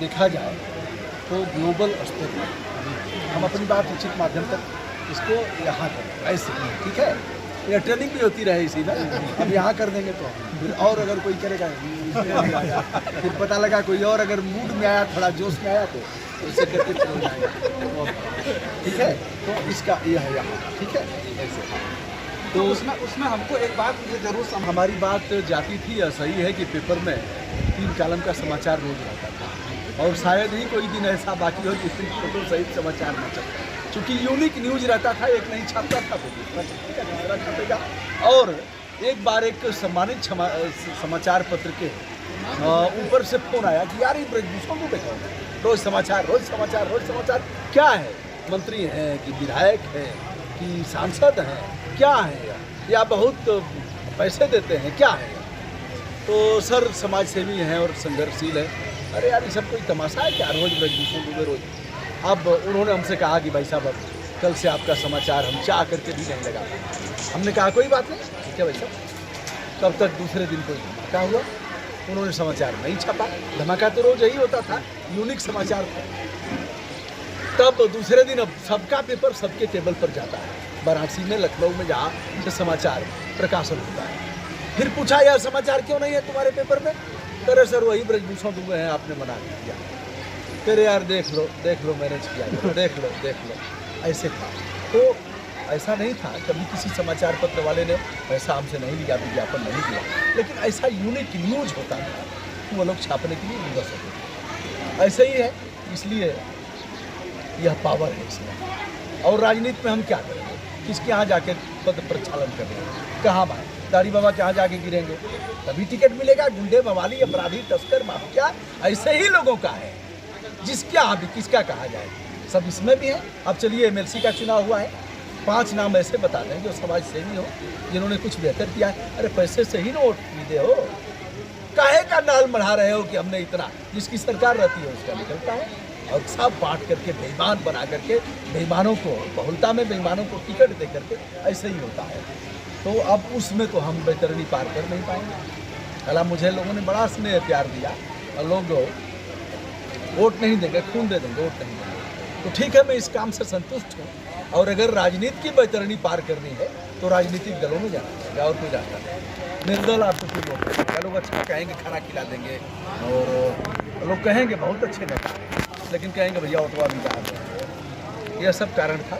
देखा जाए तो ग्लोबल स्तर पर हम अपनी बात उचित माध्यम तक इसको यहाँ करें ऐसे, ठीक है। ये ट्रेनिंग भी होती रहे इसी में, अब यहाँ कर देंगे तो फिर और अगर कोई करेगा फिर पता लगा कोई और अगर मूड में आया, थोड़ा जोश में आया तो उससे करके चल जाएगा, ठीक है। तो इसका यह है यहाँ, ठीक है, ऐसे। तो उसमें हमको एक बात मुझे जरूर हमारी बात जाती थी, या सही है कि पेपर में 3 कॉलम का समाचार रोज रहता था, और शायद ही कोई दिन ऐसा बाकी हो जिस दिन फोटो सहित समाचार न चलता, क्योंकि यूनिक न्यूज रहता था, एक नहीं छापता था तो दूसरा छपेगा। और एक बार एक सम्मानित समाचार पत्र के ऊपर से फोन आया कि यार ये ब्रजभूषण को देखो, रोज समाचार रोज समाचार रोज समाचार, क्या है, मंत्री हैं कि विधायक हैं कि सांसद हैं, क्या है, या बहुत पैसे देते हैं, क्या है। तो सर समाज सेवी हैं और संघर्षशील है, अरे यार ये सब कोई तमाशा है क्या, रोज ब्रजभूषण दुबे रोज। अब उन्होंने हमसे कहा कि भाई साहब अब कल से आपका समाचार हम चाह करके भी नहीं लगा पाए। हमने कहा कोई बात नहीं, ठीक है भाई साहब। तब तक दूसरे दिन कोई धमाका हुआ, उन्होंने समाचार नहीं छापा। धमाका तो रोज यही होता था, यूनिक समाचार था। तब दूसरे दिन अब सबका पेपर सबके टेबल पर जाता है, वाराणसी में, लखनऊ में, जहाँ से समाचार प्रकाशन होता है। फिर पूछा यार समाचार क्यों नहीं है तुम्हारे पेपर में, अरे सर वही ब्रजभूषण दुबे हैं, आपने मना दिया। फिर यार देख लो मैनेज किया, देख लो ऐसे था। तो ऐसा नहीं था, कभी किसी समाचार पत्र वाले ने पैसा हमसे नहीं लिया, विज्ञापन नहीं दिया, लेकिन ऐसा यूनिक न्यूज होता था कि वो लोग छापने के लिए विवश होते थे। ऐसे ही है, इसलिए यह पावर है इसमें। और राजनीति में हम क्या करेंगे, किसके यहाँ जाके पद प्रक्षालन करेंगे, कहाँ भाई दाढ़ी बाबा के यहाँ जाके गिरेंगे तभी टिकट मिलेगा। गुंडे, मवाली, अपराधी, तस्कर, माफिया ऐसे ही लोगों का है, जिसके यहाँ भी किसका कहा जाए, सब इसमें भी है। अब चलिए MLC का चुनाव हुआ है, 5 नाम ऐसे बता दें जो समाज सेवी हो, जिन्होंने कुछ बेहतर किया है। अरे पैसे से ही वोट खरीदे हो, काहे का नाल बढ़ा रहे हो कि हमने इतना, जिसकी सरकार रहती है उसका निकलता है, और सब बांट करके बेईमान बना करके बेईमानों को, बहुलता में बेईमानों को टिकट दे करके ऐसे ही होता है। तो अब उसमें तो हम बैतरणी पार कर नहीं पाएंगे। कल मुझे लोगों ने बड़ा स्नेह प्यार दिया, और लोग वोट नहीं देंगे, खून दे देंगे, वोट नहीं देंगे, तो ठीक है, मैं इस काम से संतुष्ट हूँ। और अगर राजनीति की बैतरणी पार करनी है तो राजनीतिक दलों में जाना चाहिए, और कोई रास्ता नहीं। निर्दल आपको फिर लोग अच्छा कहेंगे, खाना खिला देंगे, और लोग कहेंगे बहुत अच्छे नेता, लेकिन कहेंगे भैया ऑटोवा भी कहा देंगे। यह सब कारण था।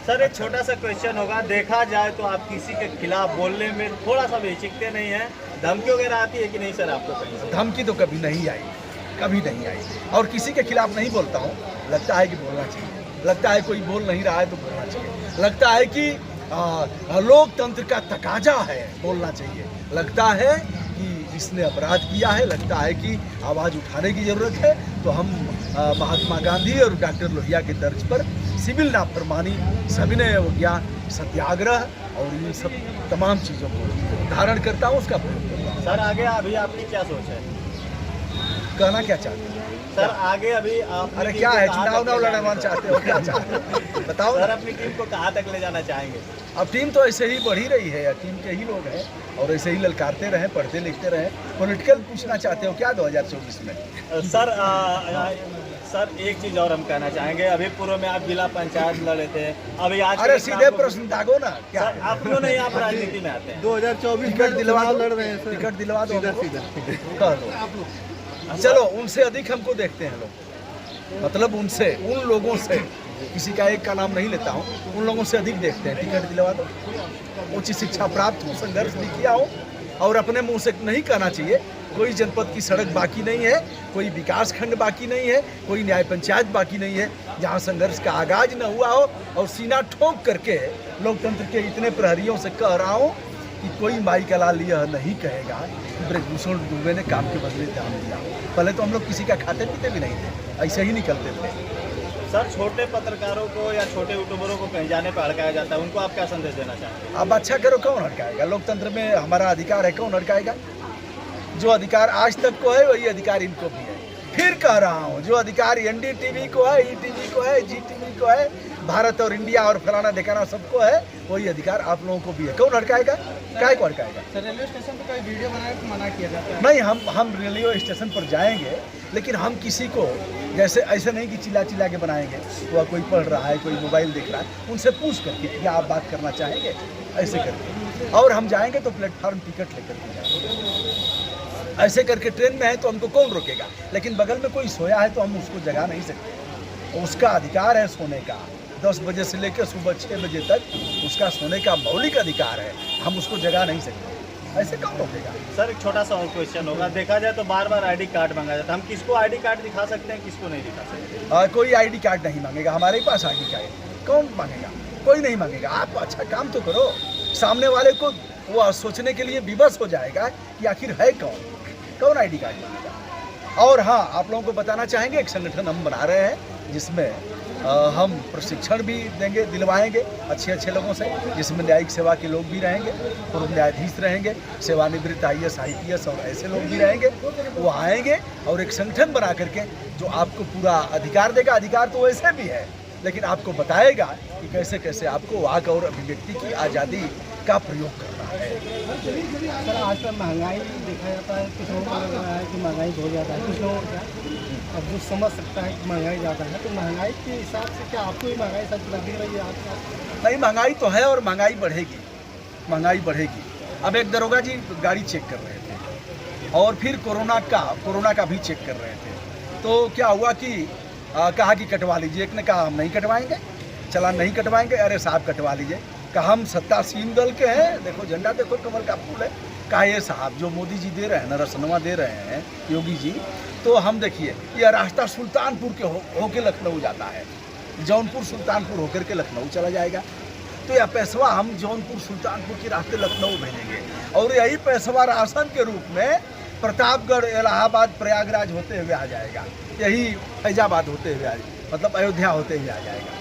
सर एक छोटा सा क्वेश्चन होगा, देखा जाए तो आप किसी के खिलाफ बोलने में थोड़ा सा भी हिचकते नहीं हैं, धमकी वगैरह आती है कि नहीं सर आपको कहीं से? धमकी तो कभी नहीं आई, कभी नहीं आई, और किसी के खिलाफ नहीं बोलता हूँ। लगता है कि बोलना चाहिए, लगता है कोई बोल नहीं रहा है तो बोलना चाहिए, लगता है कि लोकतंत्र का तकाजा है, बोलना चाहिए, लगता है कि इसने अपराध किया है, लगता है कि आवाज़ उठाने की ज़रूरत है, तो हम महात्मा गांधी और डॉक्टर लोहिया के तर्ज पर सिविल नाफरमानी, सविनय अवज्ञा, सत्याग्रह और इन सब तमाम चीज़ों को धारण करता हूँ, उसका प्रयोग करता हूँ। सर आगे अभी आपकी क्या सोच है? कहना क्या चाहते हैं सर आगे अभी आप, अरे क्या है, चुनाव लड़ना चाहते हो, क्या चाहते हो बताओ सर? अपनी टीम को कहाँ तक ले जाना चाहेंगे? अब टीम तो ऐसे ही बढ़ ही रही है, या टीम के ही लोग हैं, और ऐसे ही ललकारते रहे, पढ़ते लिखते रहे। पॉलिटिकल पूछना चाहते हो क्या 2024 में? सर एक चीज़ और हम कहना चाहेंगे, अभी पूर्व में आप जिला पंचायत लड़े थे, अभी आज अरे सीधे प्रश्न दागो ना, क्या सर आप क्यों नहीं आप राजनीति में आते हैं? 2024 टिकट दिलवा दो, लड़ रहे हैं सर। टिकट दिलवा दो, सीधा कह दो। चलो उनसे अधिक हमको देखते हैं लोग, मतलब उनसे, उन लोगों से, किसी का एक का नाम नहीं लेता हूँ, उन लोगों से अधिक देखते हैं। टिकट दिलवा दो, उच्च शिक्षा प्राप्त हो, संघर्ष भी किया हो, और अपने मुंह से नहीं कहना चाहिए कोई जनपद की सड़क बाकी नहीं है, कोई विकास खंड बाकी नहीं है, कोई न्याय पंचायत बाकी नहीं है जहाँ संघर्ष का आगाज न हुआ हो। और सीना ठोक करके लोकतंत्र के इतने प्रहरियों से कह रहा हूँ कि कोई माई का लाल यह नहीं कहेगा कि ब्रजभूषण दुबे ने काम के बदले दाम दिया। पहले तो हम लोग किसी का खाते पीते भी नहीं थे, ऐसे ही निकलते थे। सर छोटे पत्रकारों को या छोटे यूट्यूबरों को कहीं जाने पर हड़काया जाता है, उनको आप क्या संदेश देना चाहेंगे? अब अच्छा करो, कौन हड़काएगा? लोकतंत्र में हमारा अधिकार है, कौन हड़काएगा? जो अधिकार आज तक को है वही अधिकार इनको भी है। फिर कह रहा हूँ, जो अधिकार NDTV को है, ETV को है, GTV को है, भारत और इंडिया और फलाना दिखाना सबको है, वही अधिकार आप लोगों को भी है। कौन हड़काएगा, काय को हड़काएगा? सर रेलवे स्टेशन पे कोई वीडियो बनाए तो मना किया जाता है? नहीं, हम रेलवे स्टेशन पर जाएंगे, लेकिन हम किसी को जैसे ऐसे नहीं कि चिल्ला चिल्ला के बनाएंगे। वह कोई पढ़ रहा है, कोई मोबाइल देख रहा है, उनसे पूछ करके क्या आप बात करना चाहेंगे, ऐसे करके। और हम जाएंगे तो प्लेटफार्म टिकट लेकर के जाएंगे। ऐसे करके ट्रेन में है तो हमको कौन रोकेगा? लेकिन बगल में कोई सोया है तो हम उसको जगा नहीं सकते। उसका अधिकार है सोने का, 10 बजे से लेकर सुबह 6 बजे तक उसका सोने का मौलिक अधिकार है, हम उसको जगा नहीं सकते। ऐसे कौन रोकेगा? सर एक छोटा सा और क्वेश्चन होगा, देखा जाए तो बार बार आईडी कार्ड मांगा जाता है, हम किसको आईडी कार्ड दिखा सकते हैं, किसको नहीं दिखा सकते? कोई आईडी कार्ड नहीं मांगेगा, हमारे पास आईडी कार्ड कौन मांगेगा? कोई नहीं मांगेगा। आप अच्छा काम तो करो, सामने वाले को वो सोचने के लिए विवश हो जाएगा कि आखिर है कौन आईडी कार्ड मांगेगा। और हाँ, आप लोगों को बताना चाहेंगे, एक संगठन हम बना रहे हैं जिसमें हम प्रशिक्षण भी देंगे, दिलवाएंगे अच्छे लोगों से, जिसमें न्यायिक सेवा के लोग भी रहेंगे, पूर्व न्यायाधीश रहेंगे, सेवानिवृत्त IAS IPS और ऐसे लोग भी रहेंगे। वो आएंगे और एक संगठन बना करके जो आपको पूरा अधिकार देगा। अधिकार तो वैसे भी है, लेकिन आपको बताएगा कि कैसे कैसे आपको वाक और अभिव्यक्ति की आज़ादी का प्रयोग करना है। सर आजकल महंगाई देखा जाता है, कुछ लोगों को लग रहा है कि महंगाई बहुत ज़्यादा है, कुछ लोगों को क्या अब जो समझ सकता है कि महंगाई ज़्यादा है, तो महंगाई के हिसाब से क्या आपको भी महंगाई सच लग रही है आपको? नहीं, महंगाई तो है और महंगाई बढ़ेगी। अब एक दरोगा जी गाड़ी चेक कर रहे थे और फिर कोरोना का भी चेक कर रहे थे। तो क्या हुआ कि कहा कि कटवा लीजिए। एक ने कहा हम नहीं कटवाएंगे, चालान नहीं कटवाएंगे। अरे साहब कटवा लीजिए। कहा हम सत्तासीन दल के हैं, देखो झंडा देखो, कमल का फूल है। कहा ये साहब जो मोदी जी दे रहे हैं ना, रसनवा दे रहे हैं योगी जी, तो हम देखिए यह रास्ता सुल्तानपुर के होके लखनऊ जाता है, जौनपुर सुल्तानपुर होकर के लखनऊ चला जाएगा। तो यह पैसवा हम जौनपुर सुल्तानपुर के रास्ते लखनऊ भेजेंगे और यही पैसवा राशन के रूप में प्रतापगढ़, इलाहाबाद, प्रयागराज होते हुए आ जाएगा, यही फैजाबाद होते हुए मतलब अयोध्या होते हुए आ जाएगा।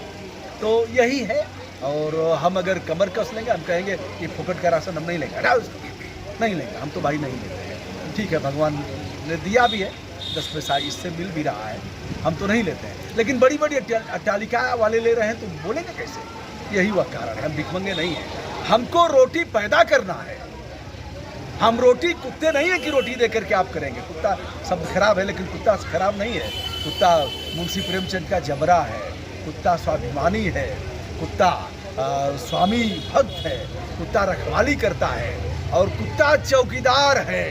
तो यही है। और हम अगर कमर कस लेंगे, हम कहेंगे कि फुकट का राशन हम नहीं लेंगे, नहीं लेंगे, हम तो भाई नहीं लेते हैं। ठीक है, भगवान ने दिया भी है, 10 पैसा इससे मिल भी रहा है, हम तो नहीं लेते हैं। लेकिन बड़ी बड़ी अट्टालिका वाले ले रहे हैं तो बोलेंगे कैसे? यही वह कारण है, हम भिखमंगे नहीं हैं। हमको रोटी पैदा करना है। हम रोटी, कुत्ते नहीं है कि रोटी दे करके आप करेंगे। कुत्ता शब्द खराब है, लेकिन कुत्ता खराब नहीं है। कुत्ता मुंशी प्रेमचंद का जबरा है, कुत्ता स्वाभिमानी है, कुत्ता स्वामी भक्त है, कुत्ता रखवाली करता है और कुत्ता चौकीदार है।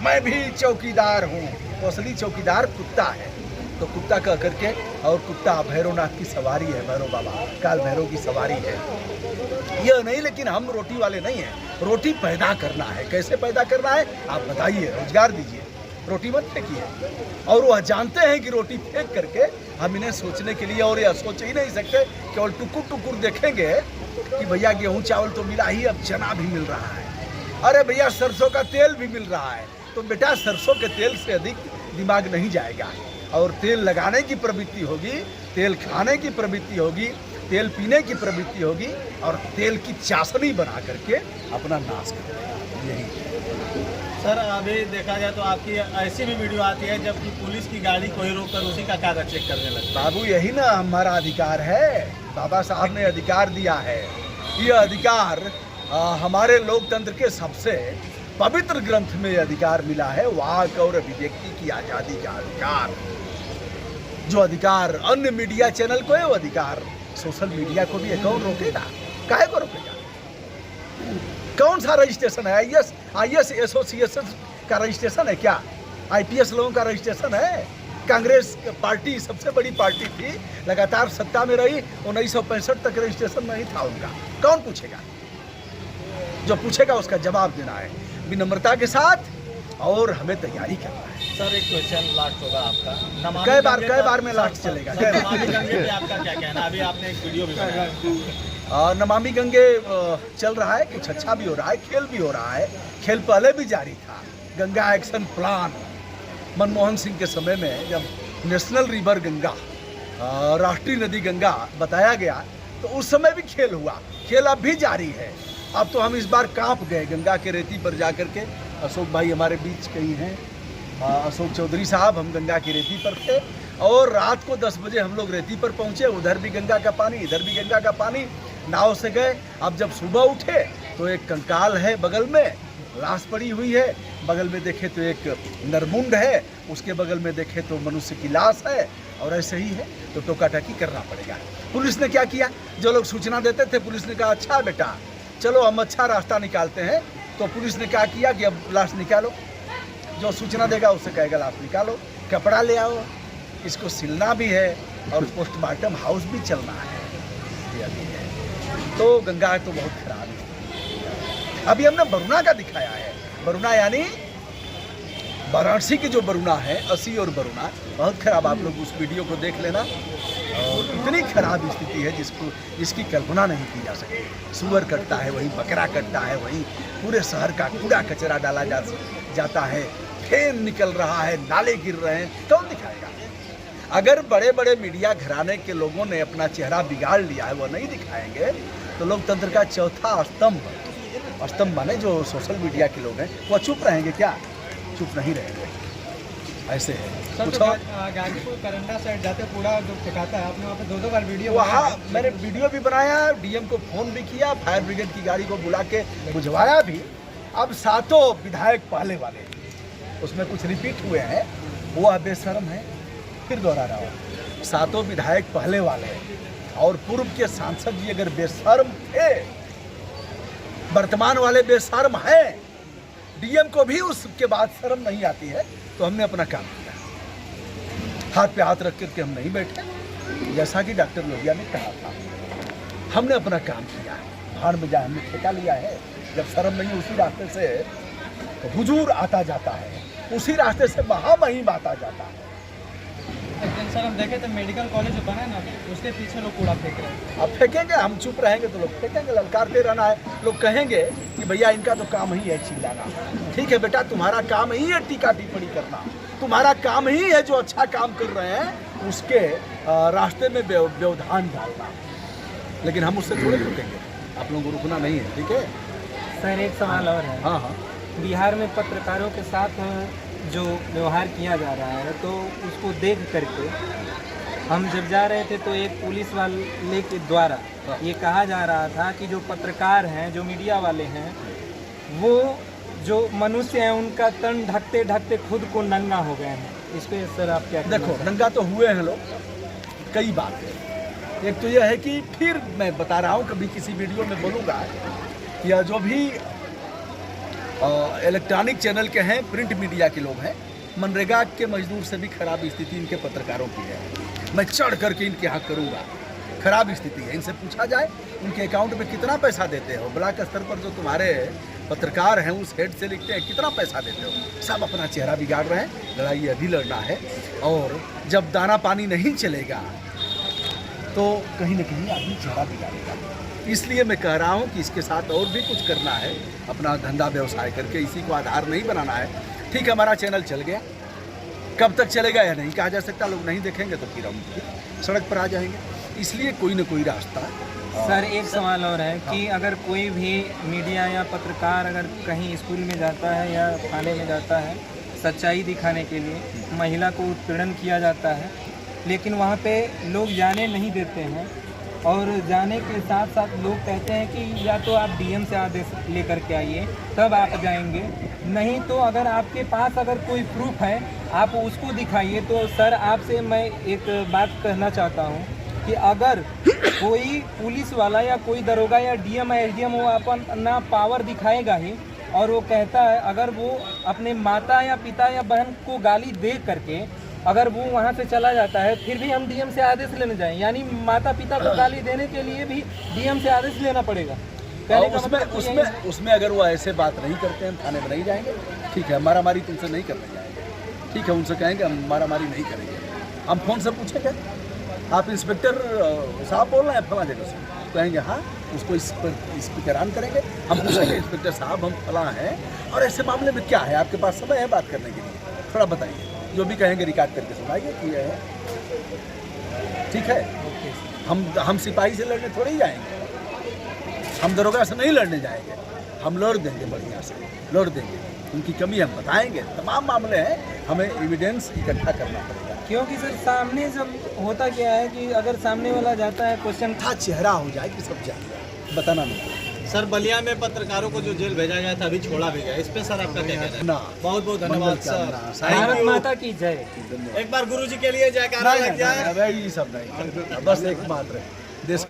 मैं भी चौकीदार हूँ, तो असली चौकीदार कुत्ता है। तो कुत्ता कह करके, और कुत्ता भैरवनाथ की सवारी है, भैरव बाबा काल भैरव की सवारी है। यह नहीं, लेकिन हम रोटी वाले नहीं हैं। रोटी पैदा करना है। कैसे पैदा करना है आप बताइए, रोजगार दीजिए, रोटी मत फेंकिए। और वह जानते हैं कि रोटी फेंक करके हम इन्हें सोचने के लिए, और यह सोच ही नहीं सकते, केवल टुकुर टुकुर देखेंगे कि भैया गेहूँ चावल तो मिला ही, अब चना भी मिल रहा है, अरे भैया सरसों का तेल भी मिल रहा है। तो बेटा सरसों के तेल से अधिक दिमाग नहीं जाएगा। और तेल लगाने की प्रवृत्ति होगी, तेल खाने की प्रवृत्ति होगी, तेल पीने की प्रवृत्ति होगी, और तेल की चाशनी बना करके अपना नाश करेंगे। यही सर अभी देखा जाए तो आपकी ऐसी भी वीडियो आती है जबकि पुलिस की गाड़ी को ही रोककर उसी का कागज चेक करने लगता है। बाबू यही ना हमारा अधिकार है, बाबा साहब ने अधिकार दिया है। यह अधिकार हमारे लोकतंत्र के सबसे पवित्र ग्रंथ में अधिकार मिला है, वाक और अभिव्यक्ति की आज़ादी का अधिकार। जो अधिकार अन्य मीडिया चैनल को है, वो अधिकार सोशल मीडिया को भी है। कौन रोकेगा? काहे को रोकेगा? कौन सा रजिस्ट्रेशन है? IAS एसोसिएशन का रजिस्ट्रेशन है क्या? IPS लोगों का रजिस्ट्रेशन है? कांग्रेस पार्टी सबसे बड़ी पार्टी थी, लगातार सत्ता में रही, 1965 तक रजिस्ट्रेशन नहीं था उनका। कौन पूछेगा? जो पूछेगा उसका जवाब देना है विनम्रता के साथ, और हमें तैयारी करना है। सर एक क्वेश्चन लास्ट होगा आपका, कई बार में लास्ट चलेगा। नमामि गंगे पे आपका क्या कहना? अभी आपने एक वीडियो भी बनाया। नमामि गंगे चल रहा है, कुछ अच्छा भी हो रहा है, खेल भी हो रहा है। खेल पहले भी जारी था। गंगा एक्शन प्लान मनमोहन सिंह के समय में, जब नेशनल रिवर गंगा, राष्ट्रीय नदी गंगा बताया गया, तो उस समय भी खेल हुआ। खेल अब भी जारी है। अब तो हम इस बार कांप गए गंगा के रेती पर जाकर के। अशोक भाई हमारे बीच कहीं हैं, अशोक चौधरी साहब, हम गंगा की रेती पर थे और रात को 10 बजे हम लोग रेती पर पहुंचे। उधर भी गंगा का पानी, इधर भी गंगा का पानी, नाव से गए। अब जब सुबह उठे तो एक कंकाल है बगल में, लाश पड़ी हुई है। बगल में देखे तो एक नरमुंड है, उसके बगल में देखे तो मनुष्य की लाश है, और ऐसे ही है। तो टोका टाकी करना पड़ेगा। पुलिस ने क्या किया, जो लोग सूचना देते थे, पुलिस ने कहा अच्छा बेटा चलो हम अच्छा रास्ता निकालते हैं। तो पुलिस ने क्या किया कि अब लाश निकालो, जो सूचना देगा उससे कहेगा लाश निकालो, कपड़ा ले आओ, इसको सिलना भी है और पोस्टमार्टम हाउस भी चलना है। ये अभी है। तो गंगा तो बहुत खराब है। अभी हमने वरुणा का दिखाया है। वरुणा यानी वाराणसी की जो वरुणा है, असी और वरुणा, बहुत खराब। आप लोग उस वीडियो को देख लेना। और इतनी खराब स्थिति है जिसकी कल्पना नहीं की जा सकती। सुअर कटता है, वहीं बकरा कटता है, वहीं पूरे शहर का कूड़ा कचरा डाला जाता है, फेन निकल रहा है, नाले गिर रहे हैं। कौन दिखाएगा? अगर बड़े बड़े मीडिया घराने के लोगों ने अपना चेहरा बिगाड़ लिया है, वो नहीं दिखाएंगे तो लोकतंत्र का चौथा स्तंभ माने जो सोशल मीडिया के लोग हैं, वो चुप रहेंगे क्या? चुप नहीं रहेंगे। ऐसे है। सर, तो गाजीपुर करंडा साइड जाते कूड़ा जो फेंकाता है, आपने वहाँ पे 2-2 बार वीडियो वहाँ मैंने वीडियो भी बनाया, डीएम को फोन भी किया, फायर ब्रिगेड की गाड़ी को बुला के बुझवाया भी। अब 7 विधायक पहले वाले उसमें कुछ रिपीट हुए हैं, वो अब बेशर्म है। फिर दोहरा रहा हूँ, 7 विधायक पहले वाले और पूर्व के सांसद जी अगर बेशर्म थे, वर्तमान वाले बेशर्म हैं, डीएम को भी उसके बाद शर्म नहीं आती है, तो हमने अपना काम किया। हाथ पे हाथ रख करके हम नहीं बैठे, जैसा कि डॉक्टर लोहिया ने कहा था, हमने अपना काम किया। भाड़ में जाए हमने ठेका लिया है। जब शर्म नहीं, उसी रास्ते से हुजूर आता जाता है, उसी रास्ते से महामहिम आता जाता है। सर, हम देखे तो मेडिकल कॉलेज बना है ना, उसके पीछे लोग कूड़ा फेंक रहे हैं। अब फेंकेंगे, हम चुप रहेंगे तो लोग फेंकेंगे, ललकारते रहना है। लोग कहेंगे कि भैया इनका तो काम ही है चिल्लाना। ठीक है बेटा, तुम्हारा काम ही है टीका टिप्पणी करना, तुम्हारा काम ही है जो अच्छा काम कर रहे हैं उसके रास्ते में व्यवधान डालना। लेकिन हम उससे थोड़े रुकेंगे, आप लोगों को रुकना नहीं है। ठीक है सर, एक सवाल और है। हाँ हाँ। बिहार में पत्रकारों के साथ जो व्यवहार किया जा रहा है, तो उसको देख करके हम जब जा रहे थे तो एक पुलिस वाले के द्वारा ये कहा जा रहा था कि जो पत्रकार हैं, जो मीडिया वाले हैं, वो जो मनुष्य हैं उनका तन ढकते ढकते खुद को नंगा हो गए हैं। इस पे सर आप क्या कहना देखो, नंगा तो हुए हैं लोग, कई बातें। एक तो यह है कि फिर मैं बता रहा हूँ, कभी किसी वीडियो में बोलूँगा कि जो भी इलेक्ट्रॉनिक चैनल के हैं, प्रिंट मीडिया के लोग हैं, मनरेगा के मजदूर से भी खराब स्थिति इनके पत्रकारों की है। मैं चढ़ करके इनके हक करूँगा। खराब स्थिति है, इनसे पूछा जाए उनके अकाउंट में कितना पैसा देते हो। ब्लॉक स्तर पर जो तुम्हारे पत्रकार हैं उस हेड से लिखते हैं कितना पैसा देते हो। सब अपना चेहरा बिगाड़ रहे हैं। लड़ाई अभी लड़ना है, और जब दाना पानी नहीं चलेगा तो कहीं न कहीं आदमी चेहरा बिगाड़ेगा। इसलिए मैं कह रहा हूँ कि इसके साथ और भी कुछ करना है, अपना धंधा व्यवसाय करके, इसी को आधार नहीं बनाना है। ठीक है, हमारा चैनल चल गया, कब तक चलेगा यह नहीं कहा जा सकता। लोग नहीं देखेंगे तो फिर हम सड़क पर आ जाएंगे। इसलिए कोई न कोई रास्ता। सर, एक सवाल और है कि अगर कोई भी मीडिया या पत्रकार अगर कहीं स्कूल में जाता है या थाने में जाता है सच्चाई दिखाने के लिए, महिला को उत्पीड़न किया जाता है, लेकिन वहाँ पे लोग जाने नहीं देते हैं, और जाने के साथ साथ लोग कहते हैं कि या तो आप डीएम से आदेश लेकर के आइए तब आप जाएंगे, नहीं तो अगर आपके पास अगर कोई प्रूफ है आप उसको दिखाइए। तो सर, आपसे मैं एक बात कहना चाहता हूँ कि अगर कोई पुलिस वाला या कोई दरोगा या डीएम या एसडीएम वो अपना पावर दिखाएगा ही, और वो कहता है अगर वो अपने माता या पिता या बहन को गाली दे करके अगर वो वहाँ से चला जाता है, फिर भी हम डीएम से आदेश लेने जाएं, यानी माता पिता को गाली देने के लिए भी डीएम से आदेश लेना पड़ेगा। उसमें अगर वो ऐसे बात नहीं करते हैं, हम थाने में नहीं जाएंगे। ठीक है, मारामारी तुमसे नहीं करने जाएंगे। ठीक है, उनसे कहेंगे हम मारामारी नहीं करेंगे। हम फ़ोन से पूछेंगे आप इंस्पेक्टर साहब बोल रहे हैं फला जगह से, कहेंगे हाँ, उसको इस पर ऑन करेंगे। हम पूछेंगे इंस्पेक्टर साहब हम फला हैं और ऐसे मामले में क्या है, आपके पास समय है बात करने के लिए, थोड़ा बताइए। जो भी कहेंगे रिकॉर्ड करके सुनाइए कि ये है। ठीक है, हम सिपाही से लड़ने थोड़ी जाएंगे, हम दरोगा से नहीं लड़ने जाएंगे, हम लड़ देंगे, बढ़िया से लड़ देंगे। उनकी कमी हम बताएंगे, तमाम मामले हैं, हमें एविडेंस इकट्ठा करना पड़ेगा। क्योंकि सर सामने जब होता क्या है कि अगर सामने वाला जाता है क्वेश्चन था चेहरा हो जाए कि सब जाए, बताना नहीं सर बलिया में पत्रकारों को जो जेल भेजा गया था अभी छोड़ा भी गया, इस पे सर आपका क्या कहना है? ना। बहुत बहुत धन्यवाद सर। भारत माता की जय। एक बार गुरुजी के लिए जयकारा लग जाए। ये सब नहीं, बस एक मात्र देश